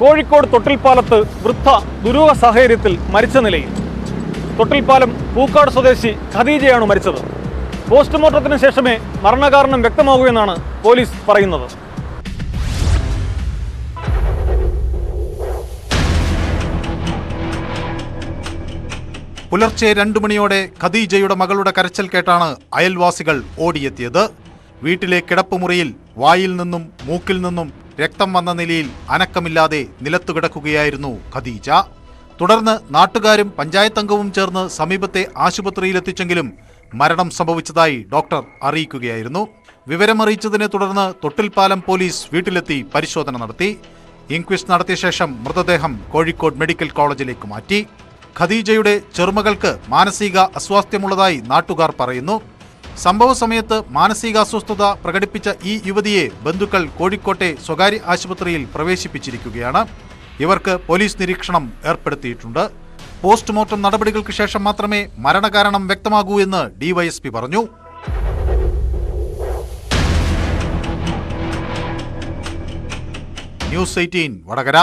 കോഴിക്കോട് തൊട്ടിൽപ്പാലത്ത് വൃദ്ധ ദുരൂഹ സാഹചര്യത്തിൽ മരിച്ച നിലയിൽ. തൊട്ടിൽപ്പാലം പൂക്കാട് സ്വദേശി ഖദീജയാണ് മരിച്ചത്. പോസ്റ്റ്മോർട്ടത്തിന് ശേഷമേ മരണകാരണം വ്യക്തമാകൂ എന്നാണ് പോലീസ് പറയുന്നത്. പുലർച്ചെ 2 മണിയോടെ ഖദീജയുടെ മകളുടെ കരച്ചിൽ കേട്ടാണ് അയൽവാസികൾ ഓടിയെത്തിയത്. വീട്ടിലെ കിടപ്പുമുറിയിൽ വായിൽ നിന്നും മൂക്കിൽ നിന്നും രക്തം വന്ന നിലയിൽ അനക്കമില്ലാതെ നിലത്തുകിടക്കുകയായിരുന്നു ഖദീജ. തുടർന്ന് നാട്ടുകാരും പഞ്ചായത്ത് അംഗവും ചേർന്ന് സമീപത്തെ ആശുപത്രിയിലെത്തിച്ചെങ്കിലും മരണം സംഭവിച്ചതായി ഡോക്ടർ അറിയിക്കുകയായിരുന്നു. വിവരമറിയിച്ചതിനെ തുടർന്ന് തൊട്ടിൽപ്പാലം പോലീസ് വീട്ടിലെത്തി പരിശോധന നടത്തി. ഇൻക്വസ്റ്റ് നടത്തിയ ശേഷം മൃതദേഹം കോഴിക്കോട് മെഡിക്കൽ കോളേജിലേക്ക് മാറ്റി. ഖദീജയുടെ ചെറുമകൾക്ക് മാനസിക അസ്വാസ്ഥ്യമുള്ളതായി നാട്ടുകാർ പറയുന്നു. സംഭവ സമയത്ത് മാനസികാസ്വസ്ഥത പ്രകടിപ്പിച്ച ഈ യുവതിയെ ബന്ധുക്കൾ കോഴിക്കോട്ടെ സ്വകാര്യ ആശുപത്രിയിൽ പ്രവേശിപ്പിച്ചിരിക്കുകയാണ്. ഇവർക്ക് പോലീസ് നിരീക്ഷണം ഏർപ്പെടുത്തിയിട്ടുണ്ട്. പോസ്റ്റ്മോർട്ടം നടപടികൾക്ക് ശേഷം മാത്രമേ മരണകാരണം വ്യക്തമാകൂ എന്ന് ഡിവൈഎസ്പി പറഞ്ഞു. ന്യൂസ് 18 വടകര.